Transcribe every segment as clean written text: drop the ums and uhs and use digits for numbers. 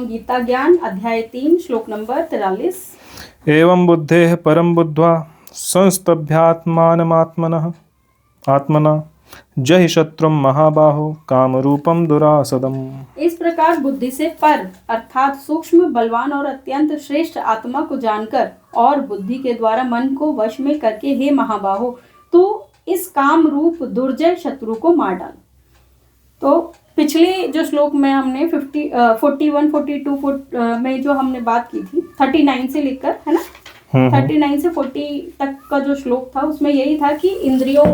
एवं गीता ज्ञान अध्याय 3 श्लोक नंबर 43। एवं बुद्धेः परं बुद्ध्वा संस्तभ्यात्मानमात्मनः आत्मना जहि शत्रुं महाबाहो कामरूपं दुरासदम्। इस प्रकार बुद्धि से पर अर्थात सूक्ष्म बलवान और अत्यंत श्रेष्ठ आत्मा को जानकर और बुद्धि के द्वारा मन को वश में करके हे महाबाहो तो इस काम रूप दुर्जय शत्रु को मार डाल। तो पिछले जो श्लोक में हमने 41, 42 में जो हमने बात की थी 39 से लेकर, है ना, 39 से 40 तक का जो श्लोक था उसमें यही था कि इंद्रियों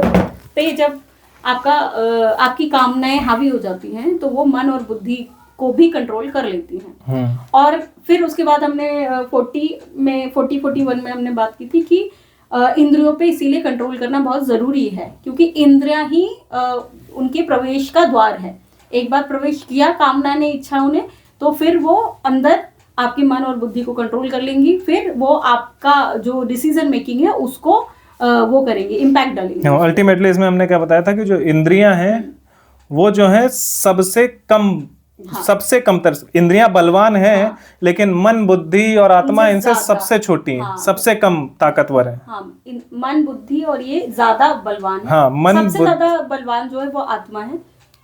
पे जब आपकी कामनाएं हावी हो जाती हैं तो वो मन और बुद्धि को भी कंट्रोल कर लेती हैं। और फिर उसके बाद हमने 41 में हमने बात की थी कि इंद्रियों पे इसीलिए कंट्रोल करना बहुत जरूरी है क्योंकि इंद्रियां ही उनके प्रवेश का द्वार है। एक बार प्रवेश किया कामना ने, इच्छाओं ने, तो फिर वो अंदर आपके मन और बुद्धि को कंट्रोल कर लेंगी, फिर वो आपका जो डिसीजन मेकिंग है उसको वो करेंगे, इम्पैक्ट डालेंगे। अल्टीमेटली इसमें हमने क्या बताया था कि जो इंद्रियां हैं वो जो है सबसे कमतर इंद्रियां बलवान हैं, लेकिन मन बुद्धि और आत्मा इनसे सबसे छोटी हैं, सबसे कम ताकतवर है। मन बुद्धि और ये ज्यादा बलवान है। सबसे ज्यादा बलवान जो है वो आत्मा है,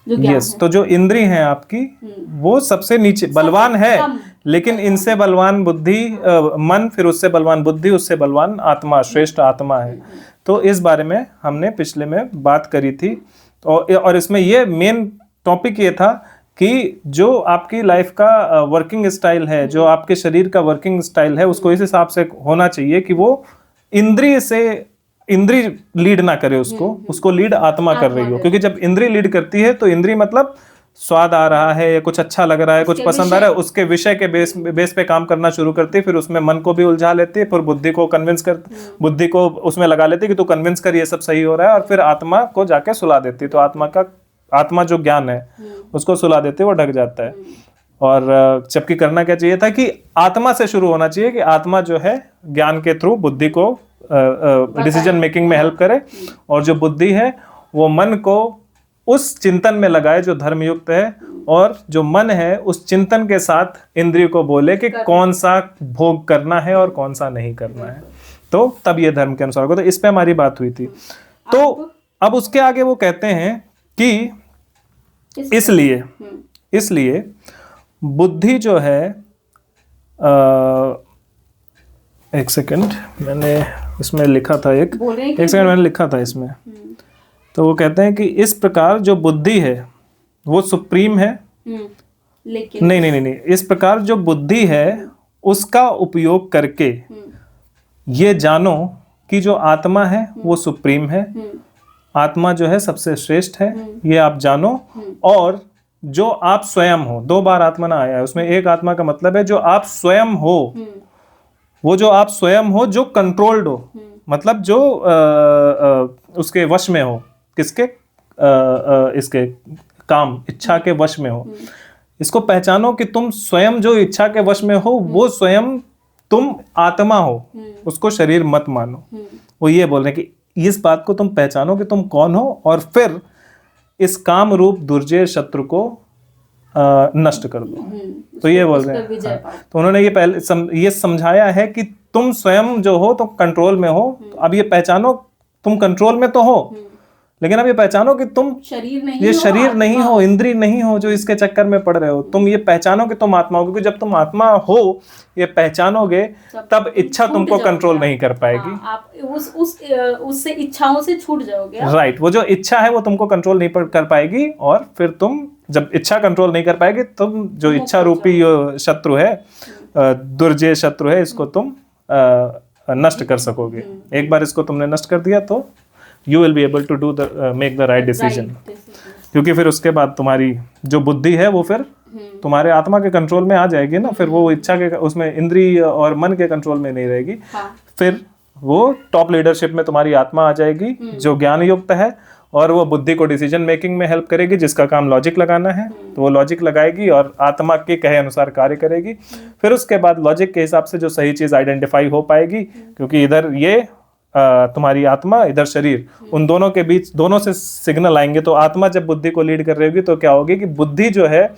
जो ज्ञान है। तो जो इंद्रिय हैं आपकी वो सबसे नीचे बलवान है, लेकिन इनसे बलवान बुद्धि मन, फिर उससे बलवान बुद्धि, उससे बलवान आत्मा, श्रेष्ठ आत्मा है। तो इस बारे में हमने पिछले में बात करी थी। और इसमें ये मेन टॉपिक ये था कि जो आपकी लाइफ का वर्किंग स्टाइल है, जो आपके शरीर का वर्किंग स्टाइल है, उसको इस हिसाब से होना चाहिए कि वो इंद्री लीड ना करे उसको लीड आत्मा कर रही हो। क्योंकि जब इंद्री लीड करती है तो इंद्री मतलब स्वाद आ रहा है या कुछ अच्छा लग रहा है, कुछ पसंद आ रहा है, उसके विषय के बेस पे काम करना शुरू करती है। फिर उसमें मन को भी उलझा लेती है, फिर बुद्धि को उसमें लगा लेती है कि तू कन्विंस कर, ये सब सही हो रहा है, और फिर आत्मा को जाके सुला देती है। तो आत्मा जो ज्ञान है उसको सुला देते वो ढक जाता है। और जबकि करना क्या चाहिए था कि आत्मा से शुरू होना चाहिए कि आत्मा जो है ज्ञान के थ्रू बुद्धि को डिसीजन मेकिंग में हेल्प करे, और जो बुद्धि है वो मन को उस चिंतन में लगाए जो धर्मयुक्त है, और जो मन है उस चिंतन के साथ इंद्रिय को बोले कि कौन सा भोग करना है और कौन सा नहीं करना है। तो तब ये धर्म के अनुसार होगा। तो इस पे हमारी बात हुई थी। तो अब उसके आगे वो कहते हैं कि इसलिए बुद्धि जो है, एक सेकंड मैंने इसमें लिखा था, एक सेकंड मैंने लिखा था इसमें। तो वो कहते हैं कि इस प्रकार जो बुद्धि है वो सुप्रीम है, लेकिन नहीं, इस प्रकार जो बुद्धि है उसका उपयोग करके ये जानो कि जो आत्मा है वो सुप्रीम है, आत्मा जो है सबसे श्रेष्ठ है, ये आप जानो। और जो आप स्वयं हो, 2 बार आत्मा ना आया है उसमें, एक आत्मा का मतलब है जो आप स्वयं हो, वो जो आप स्वयं हो जो कंट्रोल्ड हो, मतलब जो उसके वश में हो, किसके इसके काम इच्छा के वश में हो। इसको पहचानो कि तुम स्वयं जो इच्छा के वश में हो वो स्वयं तुम आत्मा हो, उसको शरीर मत मानो। वो ये बोल रहे हैं कि इस बात को तुम पहचानो कि तुम कौन हो, और फिर इस काम रूप दुर्जय शत्रु को नष्ट कर दो। तो ये बोल रहे हैं। तो उन्होंने ये पहले ये समझाया है कि तुम स्वयं जो हो तो कंट्रोल में हो। तो अब ये पहचानो तुम कंट्रोल में तो हो, लेकिन अब ये पहचानो कि तुम शरीर नहीं हो, इंद्री नहीं हो जो इसके चक्कर में पड़ रहे हो। तुम ये पहचानो कि तुम आत्मा हो, क्योंकि जब तुम आत्मा हो ये पहचानोगे तब इच्छा तुमको कंट्रोल नहीं कर पाएगी। आप उससे इच्छाओं से छूट जाओगे। राइट, वो जो इच्छा है वो तुमको कंट्रोल नहीं कर पाएगी, और फिर तुम जब इच्छा कंट्रोल नहीं कर पाएगी, तुम जो इच्छा रूपी शत्रु है, दुर्जय शत्रु है, इसको तुम नष्ट कर सकोगे। एक बार इसको तुमने नष्ट कर दिया तो you will be able to do make the right decision। क्योंकि फिर उसके बाद तुम्हारी जो बुद्धि है वो फिर तुम्हारे आत्मा के कंट्रोल में आ जाएगी ना, फिर वो इच्छा के उसमें इंद्रिय और मन के कंट्रोल में नहीं रहेगी। फिर वो टॉप लीडरशिप में तुम्हारी आत्मा आ जाएगी जो ज्ञान युक्त है, और वो बुद्धि को डिसीजन मेकिंग में हेल्प करेगी। जिसका काम लॉजिक लगाना है तो वो लॉजिक लगाएगी और आत्मा के कहे अनुसार कार्य करेगी। फिर उसके बाद लॉजिक के हिसाब से जो सही चीज़ आइडेंटिफाई हो पाएगी, क्योंकि इधर ये तुम्हारी आत्मा, इधर शरीर, उन दोनों के बीच दोनों से सिग्नल आएंगे। तो आत्मा जब बुद्धि को लीड कर रही होगी तो क्या होगी कि बुद्धि जो है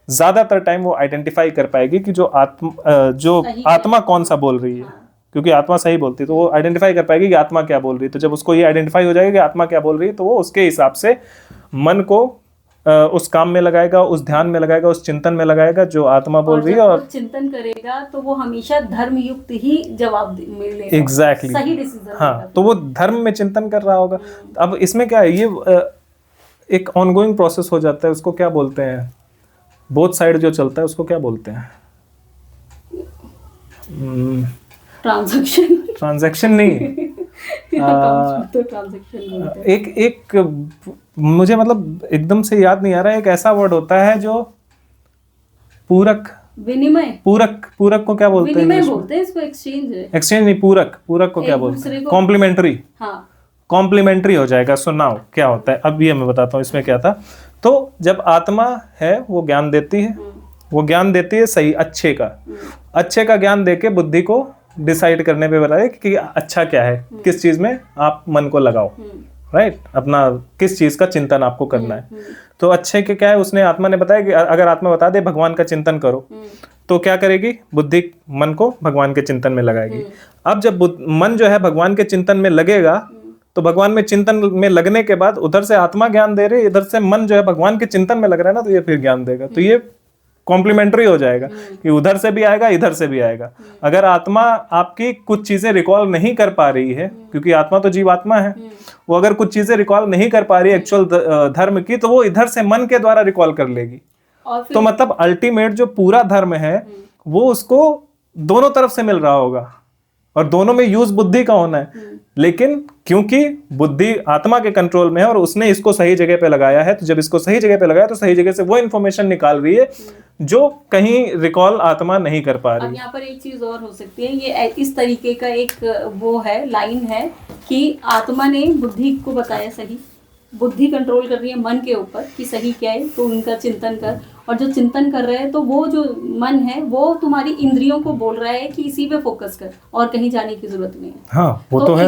ज्यादातर टाइम वो आइडेंटिफाई कर पाएगी कि जो आत्मा कौन सा बोल रही है। क्योंकि आत्मा सही बोलती है तो वो आइडेंटिफाई कर पाएगी कि आत्मा क्या बोल रही है। तो जब उसको ये आइडेंटिफाई हो जाएगा कि आत्मा क्या बोल रही है, तो वो उसके हिसाब से मन को उस काम में लगाएगा, उस ध्यान में लगाएगा, उस चिंतन में लगाएगा जो आत्मा बोल रही है। और चिंतन करेगा तो वो हमेशा धर्म युक्त ही जवाब मिलेगा। एग्जैक्टली सही डिसीजन। हाँ, तो वो धर्म में चिंतन कर रहा होगा। अब इसमें क्या है, ये एक ऑनगोइंग प्रोसेस हो जाता है। उसको क्या बोलते हैं, बोथ साइड जो चलता है उसको क्या बोलते हैं? ट्रांजैक्शन नहीं तो ट्रांजैक्शन एक मुझे मतलब एकदम से याद नहीं आ रहा है। एक ऐसा वर्ड होता है जो पूरक, विनिमय, पूरक को क्या बोलते हैं? विनिमय बोलते हैं इसको। एक्सचेंज नहीं, पूरक को क्या बोलते हैं? कॉम्प्लीमेंट्री। हाँ, कॉम्प्लीमेंट्री हो जाएगा। सुनाओ क्या होता है। अब ये मैं बताता हूँ इसमें क्या था। तो जब आत्मा है वो ज्ञान देती है, वो ज्ञान देती है सही अच्छे का ज्ञान देके बुद्धि को डिसाइड करने पे बताए कि अच्छा क्या है, किस चीज में आप मन को लगाओ, राइट, अपना किस चीज का चिंतन आपको करना है। तो अच्छे के क्या है, उसने आत्मा ने बताया कि अगर आत्मा बता दे भगवान का चिंतन करो, तो क्या करेगी, बुद्धि मन को भगवान के चिंतन में लगाएगी। अब जब मन जो है भगवान के चिंतन में लगेगा, तो भगवान में चिंतन में लगने के बाद उधर से आत्मा ज्ञान दे रही है, इधर से मन जो है भगवान के चिंतन में लग रहा है ना, तो ये फिर ज्ञान देगा। तो ये कॉम्प्लीमेंट्री हो जाएगा कि उधर से भी आएगा, इधर से भी आएगा। अगर आत्मा आपकी कुछ चीजें रिकॉल नहीं कर पा रही है, क्योंकि आत्मा तो जीवात्मा है, वो अगर कुछ चीजें रिकॉल नहीं कर पा रही है एक्चुअल धर्म की, तो वो इधर से मन के द्वारा रिकॉल कर लेगी। तो मतलब अल्टीमेट जो पूरा धर्म है वो उसको दोनों तरफ से मिल रहा होगा, और दोनों में यूज बुद्धि का होना है। लेकिन क्योंकि बुद्धि आत्मा के कंट्रोल में है और उसने इसको सही जगह पे लगाया है, तो जब इसको सही जगह पे लगाया तो सही जगह से वो इन्फॉर्मेशन निकाल रही है जो कहीं रिकॉल आत्मा नहीं कर पा रही। अब यहाँ पर एक चीज और हो सकती है, ये इस तरीके का एक वो है, लाइन है कि आत्मा ने बुद्धि को बताया सही, बुद्धि कंट्रोल कर रही है मन के ऊपर कि सही क्या है, तो उनका चिंतन कर। और जो चिंतन कर रहे हैं तो वो जो मन है वो तुम्हारी इंद्रियों को बोल रहा है कि इसी पे फोकस कर और कहीं जाने की जरूरत नहीं है। हाँ, वो तो है।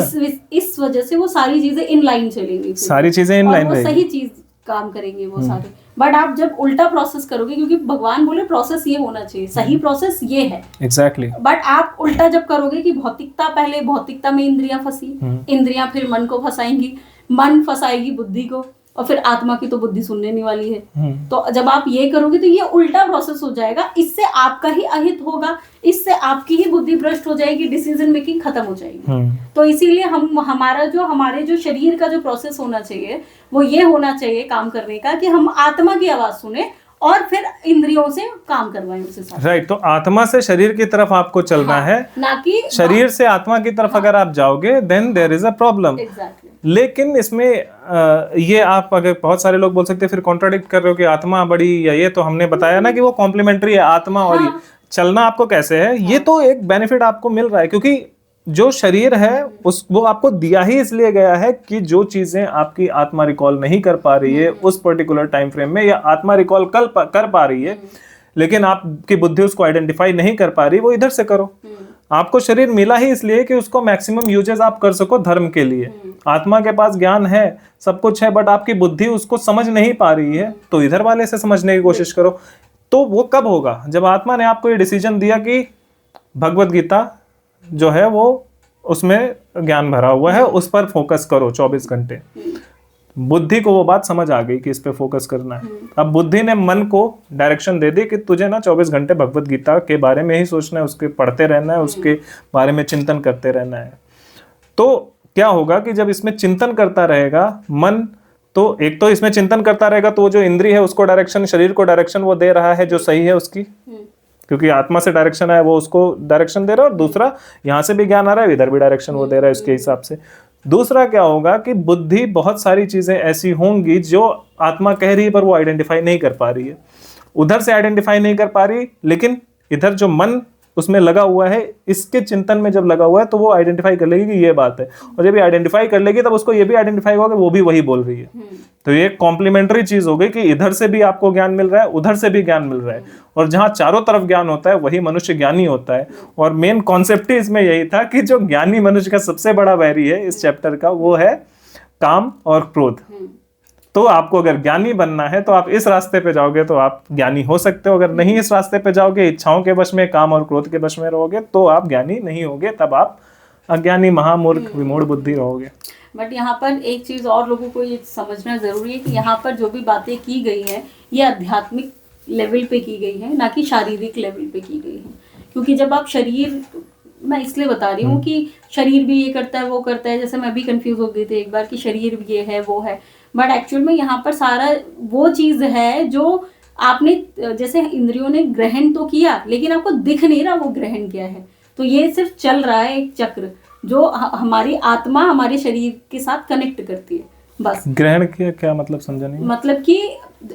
इस वजह से वो सारी चीजें इन लाइन चलेंगी, सारी चीजें इन लाइन रहेंगी, सही चीज काम करेंगे वो सारे। बट आप जब उल्टा प्रोसेस करोगे, क्योंकि भगवान बोले प्रोसेस ये होना चाहिए, सही प्रोसेस ये है एग्जैक्टली। बट आप उल्टा जब करोगे कि भौतिकता, पहले भौतिकता में इंद्रियां फंसी, इंद्रियां फिर मन को फंसाएंगी, मन फंसाएगी बुद्धि को, और फिर आत्मा की तो बुद्धि सुनने नहीं वाली है। तो जब आप ये करोगे तो ये उल्टा प्रोसेस हो जाएगा, इससे आपका ही अहित होगा, इससे आपकी ही बुद्धि भ्रष्ट हो जाएगी, डिसीजन मेकिंग खत्म हो जाएगी। तो इसीलिए हमारे जो शरीर का जो प्रोसेस होना चाहिए वो ये होना चाहिए काम करने का कि हम आत्मा की आवाज सुने और फिर इंद्रियों से काम करवाएं उसके साथ। राइट, तो आत्मा से शरीर की तरफ आपको चलना है, ना कि शरीर से आत्मा की तरफ। अगर आप जाओगे then there is a problem. लेकिन इसमें ये आप अगर बहुत सारे लोग बोल सकते हैं फिर कॉन्ट्राडिक्ट कर रहे हो कि आत्मा बड़ी या ये, तो हमने बताया ना कि वो कॉम्प्लीमेंट्री है आत्मा और ये चलना आपको कैसे है। ये तो एक बेनिफिट आपको मिल रहा है, क्योंकि जो शरीर है वो आपको दिया ही इसलिए गया है कि जो चीजें आपकी आत्मा रिकॉल नहीं कर पा रही है उस पर्टिकुलर टाइम फ्रेम में, या आत्मा रिकॉल कर पा रही है लेकिन आपकी बुद्धि उसको आइडेंटिफाई नहीं कर पा रही, वो इधर से करो। आपको शरीर मिला ही इसलिए कि उसको मैक्सिमम यूजेस आप कर सको धर्म के लिए। आत्मा के पास ज्ञान है, सब कुछ है, बट आपकी बुद्धि उसको समझ नहीं पा रही है, तो इधर वाले से समझने की कोशिश करो। तो वो कब होगा, जब आत्मा ने आपको ये डिसीजन दिया कि भगवत गीता जो है वो उसमें ज्ञान भरा हुआ है, उस पर फोकस करो 24 घंटे। बुद्धि को वो बात समझ आ गई कि इस पे फोकस करना है। अब बुद्धि ने मन को डायरेक्शन दे दी कि तुझे ना 24 घंटे भगवत गीता के बारे में ही सोचना है, उसके पढ़ते रहना है, उसके बारे में चिंतन करते रहना है। तो क्या होगा कि जब इसमें चिंतन करता रहेगा मन, तो एक तो इसमें चिंतन करता रहेगा तो जो इंद्रिय है उसको डायरेक्शन, शरीर को डायरेक्शन वो दे रहा है जो सही है उसकी, क्योंकि आत्मा से डायरेक्शन आया वो उसको डायरेक्शन दे रहा है, और दूसरा यहाँ से भी ज्ञान आ रहा है, इधर भी डायरेक्शन वो दे रहा है उसके हिसाब से। दूसरा क्या होगा कि बुद्धि बहुत सारी चीजें ऐसी होंगी जो आत्मा कह रही है पर वो आइडेंटिफाई नहीं कर पा रही है, उधर से आइडेंटिफाई नहीं कर पा रही, लेकिन इधर जो मन उसमें लगा हुआ है, इसके चिंतन में जब लगा हुआ है तो वो आइडेंटिफाई कर लेगी कि ये बात है, और जब ये आइडेंटिफाई कर लेगी तब उसको ये भी आइडेंटिफाई होगा कि वो भी वही बोल रही है। तो ये कॉम्प्लीमेंट्री चीज हो गई कि इधर से भी आपको ज्ञान मिल रहा है, उधर से भी ज्ञान मिल रहा है, और जहां चारों तरफ ज्ञान होता है वही मनुष्य ज्ञानी होता है। और मेन कॉन्सेप्ट ही इसमें यही था कि जो ज्ञानी मनुष्य का सबसे बड़ा वैरी है इस चैप्टर का, वो है काम और क्रोध। तो आपको अगर ज्ञानी बनना है तो आप इस रास्ते पे जाओगे तो आप ज्ञानी हो सकते हो। अगर नहीं इस रास्ते पे जाओगे, इच्छाओं के वश में, काम और क्रोध के वश में रहोगे, तो आप ज्ञानी नहीं होगे, तब आप अज्ञानी, महामूर्ख, विमूढ़ बुद्धि रहोगे। बट यहाँ पर एक चीज और लोगों को ये समझना जरूरी है कि यहाँ पर जो भी बातें की गई हैं ये आध्यात्मिक लेवल पे की गई है, ना कि शारीरिक लेवल पे की गई है। क्योंकि जब आप शरीर, मैं इसलिए बता रही हूँ कि शरीर भी ये करता है वो करता है, जैसे मैं भी कंफ्यूज हो गई थी एक बार कि शरीर भी ये है वो है, बट एक्चुअल में यहाँ पर सारा वो चीज है जो आपने, जैसे इंद्रियों ने ग्रहण तो किया लेकिन आपको दिख नहीं रहा वो ग्रहण क्या है। तो ये सिर्फ चल रहा है एक चक्र जो हमारी आत्मा हमारे शरीर के साथ कनेक्ट करती है, बस। ग्रहण किया क्या मतलब, समझा नहीं। मतलब कि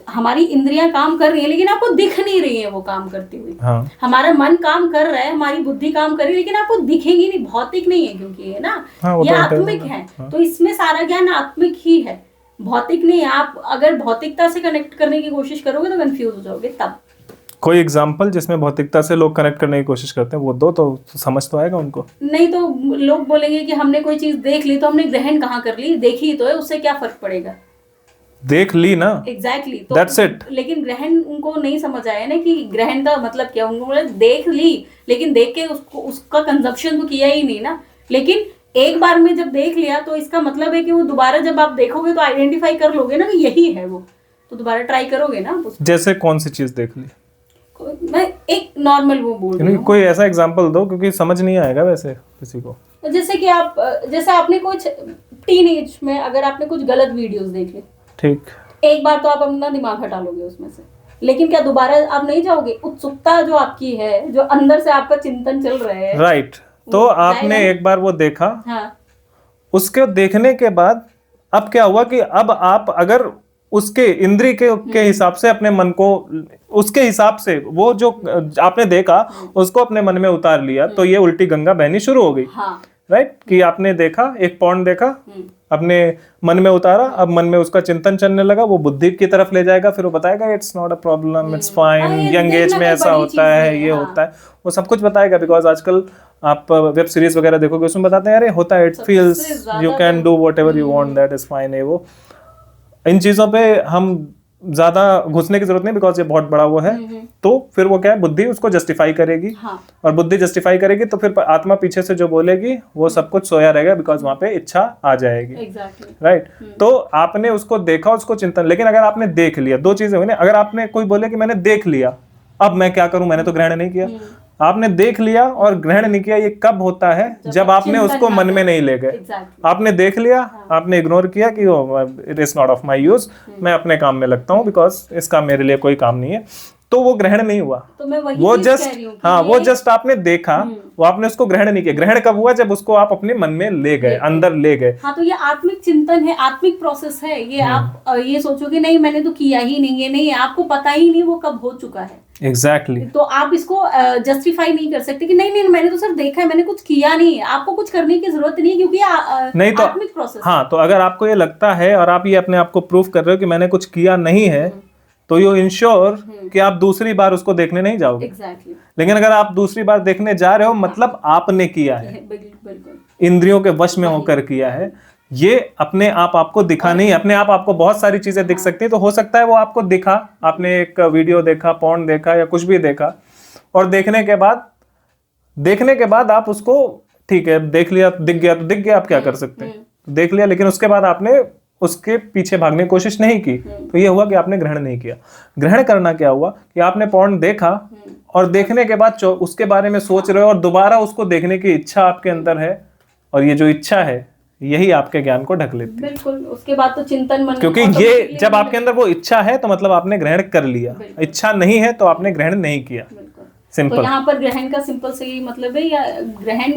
हमारी इंद्रियां काम कर रही है लेकिन आपको दिख नहीं रही है वो काम करती हुई। हाँ। हमारा मन काम कर रहा है, हमारी बुद्धि काम कर रही है, लेकिन आपको दिखेगी नहीं, भौतिक नहीं है क्योंकि है ना। हाँ, ये आत्मिक है। हाँ। तो इसमें सारा ज्ञान आत्मिक ही है, भौतिक नहीं है। आप अगर भौतिकता से कनेक्ट करने की कोशिश करोगे तो कंफ्यूज हो जाओगे। तब कोई एग्जाम्पल जिसमें भौतिकता से लोग कनेक्ट करने की कोशिश करते हैं वो दो, तो समझ तो आएगा उनको। नहीं तो लोग बोलेंगे कि हमने कोई चीज देख ली तो हमने ग्रहण कहाँ कर ली, देखी तो है, उससे क्या फर्क पड़ेगा, देख ली ना। एग्जैक्टली तो That's it. लेकिन ग्रहण उनको नहीं समझ आया ना कि ग्रहण का मतलब क्या। उनको बोले देख ली लेकिन देख के उसको उसका कंजप्शन तो किया ही नहीं ना। लेकिन एक बार में जब देख लिया तो इसका मतलब है कि वो दोबारा जब आप देखोगे तो आइडेंटिफाई कर लोगे ना कि यही है वो, तो दोबारा ट्राई करोगे ना। जैसे कौन सी चीज देख ली, मैं एक नॉर्मल वो बोल रही हूँ। कोई ऐसा एग्जांपल दो, क्योंकि समझ नहीं आएगा वैसे किसी को। जैसे कि आप, जैसे आपने कुछ टीनेज में अगर आपने कुछ गलत वीडियोस देख ली, ठीक, एक बार तो आप अपना दिमाग हटा लोगे उसमें से, लेकिन क्या दोबारा आप नहीं जाओगे? उत्सुकता जो आपकी है, जो अंदर से आपका चिंतन चल रहा है, राइट। तो आपने एक बार वो देखा, हाँ, उसके देखने के बाद अब क्या हुआ कि अब आप अगर उसके इंद्रिय के हिसाब से अपने मन को, उसके हिसाब से वो जो आपने देखा उसको अपने मन में उतार लिया, तो ये उल्टी गंगा बहनी शुरू हो गई। हाँ, राइट। कि आपने देखा, एक पॉइंट देखा, अपने मन में उतारा, अब मन में उसका चिंतन चलने लगा, वो बुद्धि की तरफ ले जाएगा, फिर वो बताएगा it's not a problem, it's fine, young age में ऐसा होता है, ये होता है, वो सब कुछ बताएगा। बिकॉज आजकल आप वेब सीरीज वगैरह देखोगे उसमें बताते हैं अरे होता है, it feels, you can do what ever you want, that is fine है। वो इन चीजों पे हम ज्यादा घुसने की जरूरत नहीं, बिकॉज ये बहुत बड़ा वो है। तो फिर वो क्या है, बुद्धि उसको जस्टिफाई करेगी। हाँ। और बुद्धि जस्टिफाई करेगी तो फिर आत्मा पीछे से जो बोलेगी वो सब कुछ सोया रहेगा, बिकॉज वहां पे इच्छा आ जाएगी। राइट। तो आपने उसको देखा, उसको चिंतन, लेकिन अगर आपने देख लिया, दो चीजें हुई ना। अगर आपने कोई बोले कि मैंने देख लिया, अब मैं क्या करूं, मैंने तो ग्रहण नहीं किया। आपने देख लिया और ग्रहण नहीं किया, ये कब होता है? जब आपने उसको मन में नहीं ले गए। आपने देख लिया, आपने इग्नोर किया कि it is not of my use, मैं अपने काम में लगता हूँ बिकॉज इसका मेरे लिए कोई काम नहीं है, तो वो ग्रहण नहीं हुआ। तो मैं वही वो जस्ट, हाँ, वो जस्ट आपने देखा, वो आपने उसको ग्रहण नहीं किया। ग्रहण कब हुआ? जब उसको आप अपने मन में ले गए, अंदर ले गए। हाँ, तो ये आत्मिक चिंतन है, आत्मिक प्रोसेस है ये। आप ये सोचोगे नहीं मैंने तो किया ही नहीं है, नहीं, आपको पता ही नहीं वो कब हो चुका है। एग्जैक्टली। तो आप इसको जस्टिफाई नहीं कर सकते कि नहीं नहीं मैंने तो सिर्फ देखा है, मैंने कुछ किया नहीं है। आपको कुछ करने की जरूरत नहीं है क्योंकि नहीं तो आत्मिक प्रोसेस। हाँ, तो अगर आपको ये लगता है और आप ये अपने आप को प्रूफ कर रहे हो कि मैंने कुछ किया नहीं है, तो यू इंश्योर कि आप दूसरी बार उसको देखने नहीं जाओगे। एग्जैक्टली। लेकिन अगर आप दूसरी बार देखने जा रहे हो, मतलब आपने किया है, बिल्कुल इंद्रियों के वश में होकर किया है। ये अपने आप आपको दिखा नहीं। अपने आप आपको बहुत सारी चीजें दिख सकती है, तो हो सकता है वो आपको दिखा, आपने एक वीडियो देखा, पॉर्न देखा या कुछ भी देखा, और देखने के बाद आप उसको, ठीक है, देख लिया, दिख गया तो दिख गया, आप क्या कर सकते हैं, देख लिया, लेकिन उसके बाद आपने उसके पीछे भागने की कोशिश नहीं की, तो ये हुआ कि आपने ग्रहण नहीं किया। ग्रहण करना क्या हुआ कि आपने पॉर्न देखा और देखने के बाद उसके बारे में सोच रहे हो और दोबारा उसको देखने की इच्छा आपके अंदर है, और ये जो इच्छा है यही आपके ज्ञान को ढक लेती है। बिल्कुल। उसके बाद तो चिंतन मन, क्योंकि ये जब आपके अंदर वो इच्छा है तो मतलब आपने ग्रहण कर लिया, इच्छा नहीं है तो आपने ग्रहण नहीं किया। सिंपल। तो यहाँ पर ग्रहण का सिंपल से यही मतलब है, या ग्रहण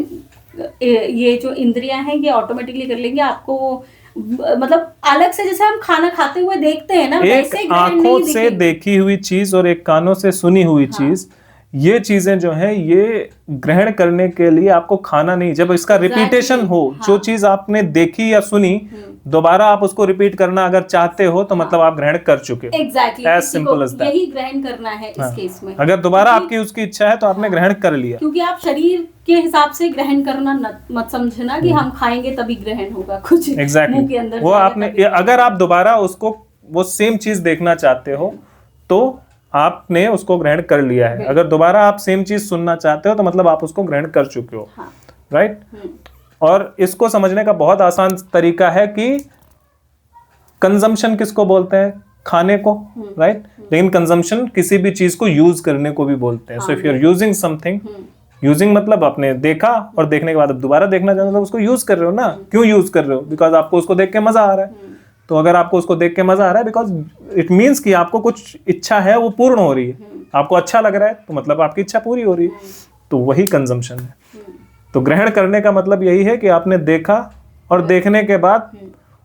ये जो इंद्रियां हैं ये ऑटोमेटिकली कर लेंगे आपको। मतलब अलग से जैसे हम खाना खाते हुए देखते हैं ना, वैसे आंखों से देखी हुई चीज और एक कानों से सुनी हुई चीज, ये चीजें जो है ये ग्रहण करने के लिए आपको खाना नहीं, जब इसका रिपीटेशन हो, जो चीज आपने देखी या सुनी दोबारा आप उसको रिपीट करना अगर चाहते हो तो मतलब आप ग्रहण कर चुके हो। Exactly. As simple as that. यही ग्रहण करना है इस केस में। अगर दोबारा आपकी उसकी इच्छा है तो आपने ग्रहण कर लिया। क्योंकि आप शरीर के हिसाब से ग्रहण करना मत समझना कि हम खाएंगे तभी ग्रहण होगा, कुछ मुंह के अंदर वो आपने, अगर आप दोबारा उसको वो सेम चीज देखना चाहते हो तो आपने उसको ग्रहण कर लिया है। अगर दोबारा आप सेम चीज सुनना चाहते हो तो मतलब आप उसको ग्रहण कर चुके हो, राइट। और इसको समझने का बहुत आसान तरीका है कि कंजम्पशन किसको बोलते हैं? खाने को, राइट। लेकिन कंजम्पशन किसी भी चीज को यूज करने को भी बोलते हैं। So if you are using something, using मतलब आपने देखा और देखने के बाद अब दोबारा देखना चाहते हो तो उसको यूज कर रहे हो ना। क्यों यूज कर रहे हो? बिकॉज आपको उसको देख के मजा आ रहा है। तो अगर आपको उसको देख के मजा आ रहा है बिकॉज इट मीन्स कि आपको कुछ इच्छा है वो पूर्ण हो रही है, आपको अच्छा लग रहा है तो मतलब आपकी इच्छा पूरी हो रही है। तो वही कंजम्पशन है। तो ग्रहण करने का मतलब यही है कि आपने देखा और देखने के बाद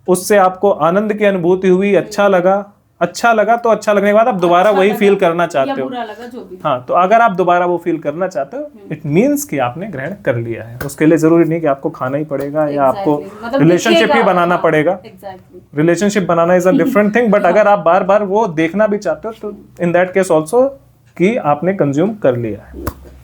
उससे आपको आनंद की अनुभूति हुई, अच्छा लगा तो अच्छा लगने के बाद आप दोबारा वही फील करना चाहते हो। बुरा लगा जो भी। हाँ, तो अगर आप दोबारा वो फील करना चाहते हो इट मीन्स कि आपने ग्रहण कर लिया है। उसके लिए जरूरी नहीं कि आपको खाना ही पड़ेगा या आपको मतलब रिलेशनशिप ही बनाना पड़ेगा। Exactly. Relationship banana is a different thing, but अगर आप बार बार वो देखना भी चाहते हो तो इन दैट केस ऑल्सो कि आपने कंज्यूम कर लिया है।